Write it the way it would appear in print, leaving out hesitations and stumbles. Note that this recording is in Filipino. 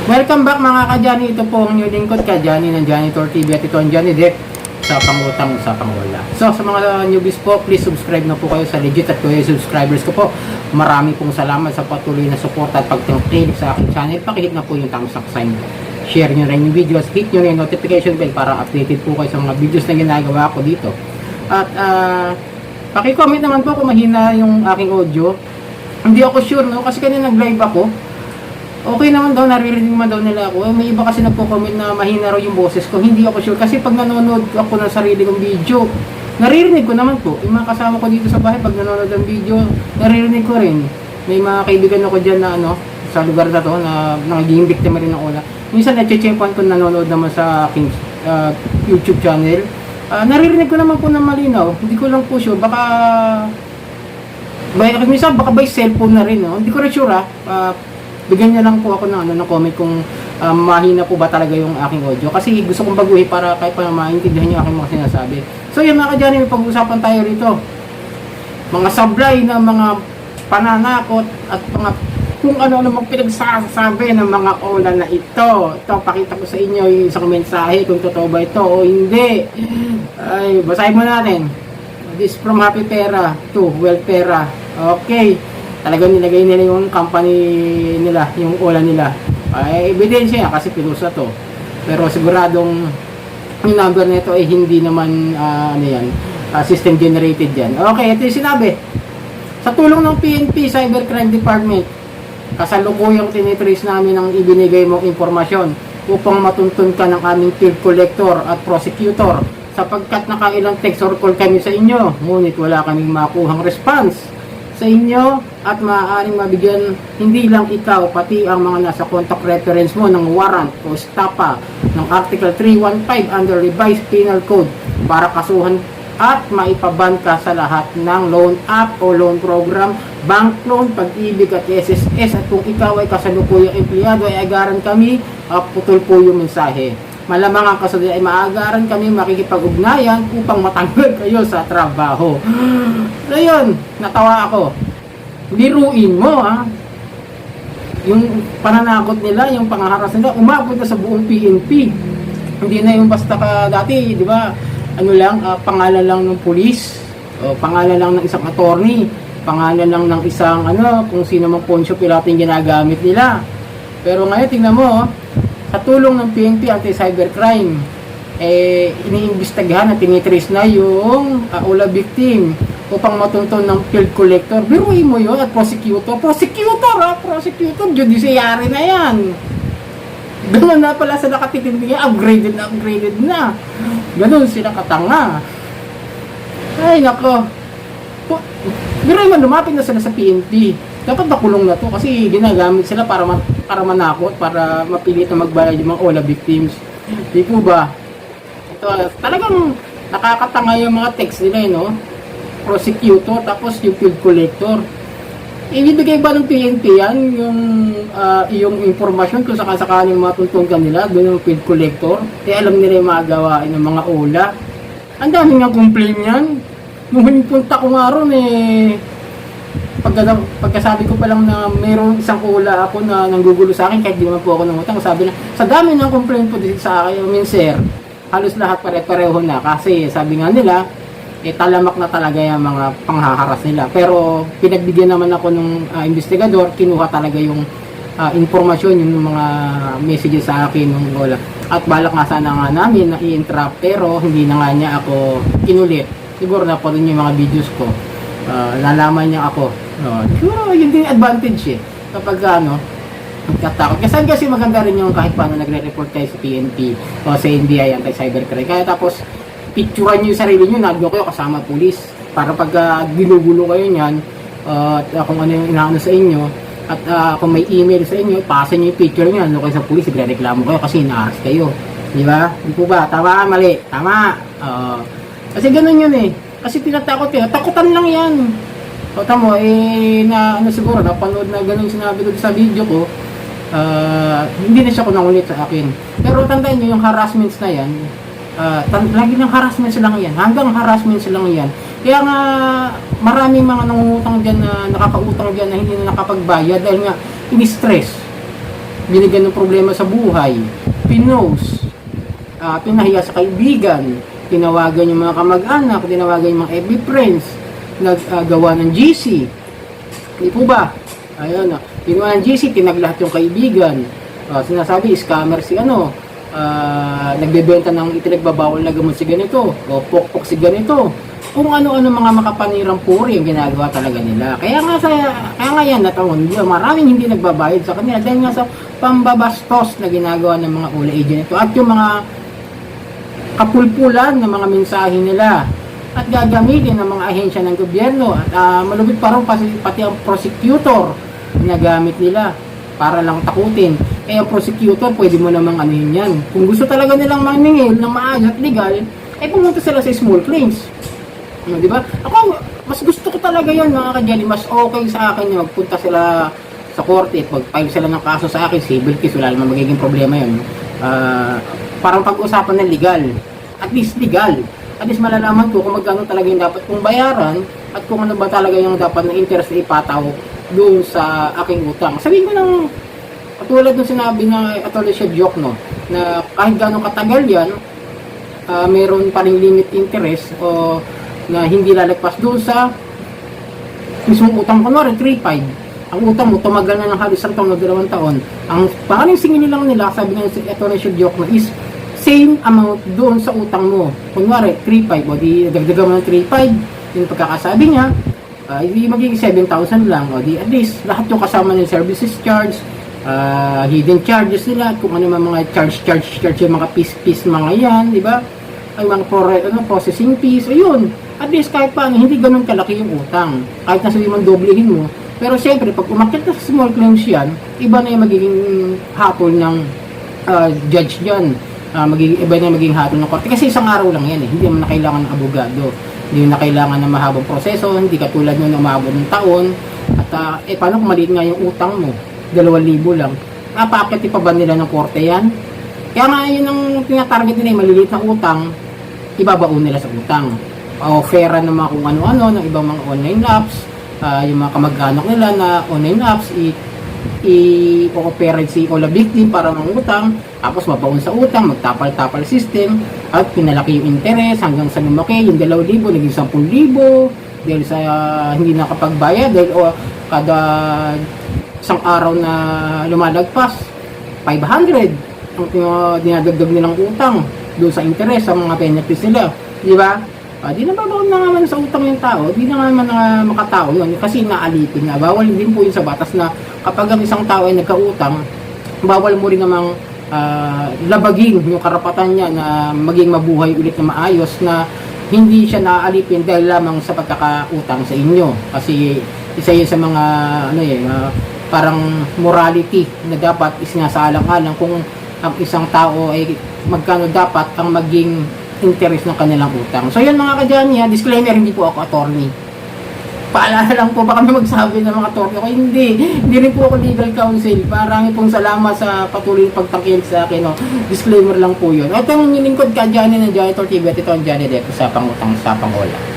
Welcome back mga ka-Johnny. Ito po ang new lingkod ka-Johnny ng Janitor TV at ito ang Johnny Deck sa pangutang sa pangwala. So sa mga newbies po, please subscribe na po kayo sa legit at kuya subscribers ko po. Marami pong salamat sa patuloy na suporta at pagtangkilik sa aking channel. Pakihit na po yung thumbs up sign. Share nyo rin yung videos, hit nyo rin yung notification bell para updated po kayo sa mga videos na ginagawa ko dito. At paki-comment naman po kung mahina yung aking audio. Hindi ako sure, no? Kasi kanina nag-live ako. Okay naman daw, naririnig naman daw nila ako. May iba kasi nagko-comment na mahina raw yung boses ko. Hindi ako sure kasi pag nanonood ako ng sarili kong video, naririnig ko naman po. Yung mga kasama ko dito sa bahay, pag nanonood ng video, naririnig ko rin. May mga kaibigan ako dyan na sa lugar na to, na nagiging biktima rin ng ola. Minsan na-check-chepan ko nanonood naman sa aking YouTube channel. Naririnig ko naman po ng malinaw. Hindi ko lang po sure. Minsan baka by cellphone na rin. No? Hindi ko rin sure bigyan niya lang po ako ng comment kung mahina po ba talaga yung aking audio. Kasi gusto kong baguhin para kahit pa maintindihan niyo aking mga sinasabi. So yun mga ka-Johnny, may pag-uusapan tayo rito. Mga sablay na mga pananakot at mga kung ano-ano mga pinagsasabi ng mga ola na ito. Ito, pakita ko sa inyo yung isang mensahe kung totoo ba ito o hindi. Ay, basahin mo natin. This from Happy Pera to Wealth Pera. Okay. Talagang nilagay nila yung company nila, yung ola nila. Ebidensya kasi pinusa to. Pero siguradong yung number nito ay hindi naman system generated yan. Okay, ito yung sinabi. Sa tulong ng PNP Cybercrime Department, kasalukuyang tinitrace namin ang ibinigay mong impormasyon upang matuntun ka ng aming field collector at prosecutor sapagkat nakailang text or call kami sa inyo, ngunit wala kaming makuhang response sa inyo at maaaring mabigyan hindi lang ikaw pati ang mga nasa contact reference mo ng warrant o stapa ng Article 315 under Revised Penal Code para kasuhan at maipaban ka sa lahat ng loan app o loan program, bank loan, pag-ibig at SSS at kung ikaw ay kasalukuyang empleyado ay agaran kami, putol po yung mensahe. Malamang ang kasunod ay maagaran kami makikipag-ugnayan upang matanggal kayo sa trabaho. So yun, natawa ako. Biruin mo yung pananakot nila, yung pangaharas nila, umabot na sa buong PNP. Hindi na yung basta ka dati, di ba? Pangalan lang ng pulis, o pangalan lang ng isang attorney, pangalan lang ng isang kung sino mang Poncio Pilato yung ginagamit nila. Pero ngayon, tingnan mo, sa tulong ng PNP Anti-Cybercrime, iniimbestigahan at tinitrace na yung ola victim upang matuntun ng field collector. Biruin mo yun at prosecutor. Prosecutor, judiciary na yan. Ganun na pala sila katitindig, upgraded na. Ganun sila katanga. Ay, nako. Biruin mo, lumapit na sila sa PNP. Dapat nakulong na to kasi ginagamit sila para manakot, para mapilit na magbayad yung mga ola victims. Di po ba? Ito, talagang nakakatanga yung mga text nila, prosecutor, tapos yung field collector. Ibibigay ba ng PNP yan, yung informasyon kung sakasakaling matutunggan nila, doon yung field collector? Alam nila yung mga gawain ng mga ola. Ang dami nga complain yan. Nung punta ko nga ron pagkasabi ko pa lang na mayroong isang ola ako na nanggugulo sa akin kahit di naman po ako nangutang, sabi na sa dami ng complaint po dito sa akin, sir, halos lahat pare-pareho na kasi sabi nga nila talamak na talaga yung mga panghaharas nila. Pero pinagbigyan naman ako ng investigador, kinuha talaga yung informasyon, yung mga messages sa akin ng ola. At balak nga sana nga namin na i-entrap pero hindi na nga niya ako kinulit. Siguro na po rin yung mga videos ko. Nalaman niya ako. Siguro yun din advantage kapag nagtatakot. Kasi maganda rin yung kahit paano nagre-report kayo sa PNP o sa NBI Anti-Cybercrime. Kaya tapos picturean nyo yung sarili nyo, nagdo kayo kasama pulis. Para pag ginugulo kayo niyan, at kung ano yung inaano sa inyo, at kung may email sa inyo, pasa nyo yung picture nyo, kayo sa pulis, igre-reklamo kayo kasi inaas kayo. Di ba? Di po ba? Tama, mali. Tama. Kasi ganun yun Kasi tinatakot takutan lang yan. O tamo, siguro, napanood na ganun sinabi ko sa video ko, hindi na siya kunangulit sa akin. Pero tandaan nyo, yung harassments na yan, lagi ng harassments lang yan. Hanggang harassments lang yan. Kaya nga, maraming mga nangungutang dyan na nakakautang dyan na hindi na nakapagbayad dahil nga, ini-stress. binigyan ng problema sa buhay, pinost, pinahiya sa kaibigan, tinawagan yung mga kamag-anak, tinawagan yung mga FB friends, naggawa ng GC. Hindi po ba? Ayun, ginawa ng GC, tinaglahat yung kaibigan. Sinasabi, scammer si nagbebenta ng itinagbabawal na gamot si ganito, o pokpok si ganito. Kung ano-ano mga makapanirang puri yung ginagawa talaga nila. Kaya nga yan natawan, maraming hindi nagbabayad sa kanila dahil nga sa pambabastos na ginagawa ng mga ula agent ito at yung mga kapulpulan ng mga mensahe nila at gagamitin ng mga ahensya ng gobyerno at malupit pa rin pati ang prosecutor ginagamit nila para lang takutin. Eh ang prosecutor pwede mo namang anuhin yan. Kung gusto talaga nilang maningil ng maayos at legal, eh pumunta sila sa small claims. Di ba? Ako, mas gusto ko talaga yan mga kadyali. Mas okay sa akin na magpunta sila sa korte at mag-file sila ng kaso sa akin, civil case, wala naman magiging problema yun. Parang pag-usapan ng legal. At least legal. At least malalaman ko kung magkano talaga yung dapat kong bayaran at kung ano ba talaga yung dapat na interest na ipataw doon sa aking utang. Sabihin ko ng katulad ng sinabi na Atty. Chef Joke, no, na kahit gano'ng katagal yan, meron pa ring limit interest o na hindi lalagpas doon sa mismong utang. Kunwari 3.5 ang utang mo, tumagal na ng halos isang taon o 2 taon, ang pangaling singin lang nila, sabi ng Atty. Chef Joke, no, is same amount doon sa utang mo. Kunwari 3.5 o di dagdagan mo ng 3.5 yung pagkakasabi niya, hindi magiging 7,000 lang o di at least lahat yung kasama ng services charge, hidden charges nila, kung ano mga charge yung mga piece mga yan, di ba? Ay mga processing fees, ayun. At least kahit paano, hindi ganun kalaki yung utang. Kahit na sabi mong doblehin mo. Pero siyempre, pag umakit na sa small claims yan, iba na yung magiging hatol ng judge dyan. Iba na yung magiging hatol ng korte. Kasi isang araw lang yan eh. Hindi mo na kailangan ng abogado. Hindi mo na kailangan ng mahabang proseso. Hindi katulad nyo na umabot ng taon. At paano kung maliit nga yung utang mo? 2,000 lang. Napakit pa ba nila ng korte yan? Kaya nga yun ang tinatarget nila, yung maliliit na utang, ibabaon nila sa utang. Offera ng mga kung ano-ano, ng ibang mga online apps, yung mga kamag-anak nila na online apps, i-operate si Ola victim para mangutang, tapos mabaon sa utang, magtapal-tapal system, at pinalaki yung interest hanggang sa lumaki, yung 2,000, naging 10,000, dahil sa hindi nakapagbayad, dahil kada isang araw na lumalagpas, 500 ang dinadagdag nilang utang doon sa interest, sa mga benefits nila, di ba? Di na babaon na naman sa utang yung tao, di na naman makatao yun kasi naalipin na. Bawal din po yun sa batas na kapag ang isang tao ay nagkautang, bawal mo rin namang labagin yung karapatan niya na maging mabuhay ulit na maayos, na hindi siya naaalipin dahil lamang sa pagkakautang sa inyo. Kasi isa yun sa mga parang morality na dapat isinasaalang-alang kung ang isang tao ay magkano dapat ang maging interest ng kanilang utang. So yun mga kadyani, disclaimer, hindi po ako attorney. Paalala lang po, baka may magsabi ng mga attorney ako, hindi rin po ako legal counsel. Marami pong salamat sa patuloy pagtangkilik sa akin. Disclaimer lang po yun. At ang nilingkod kadyani ng Janitor TV at ito ang Johnny Deco sa pangutang sa pangola.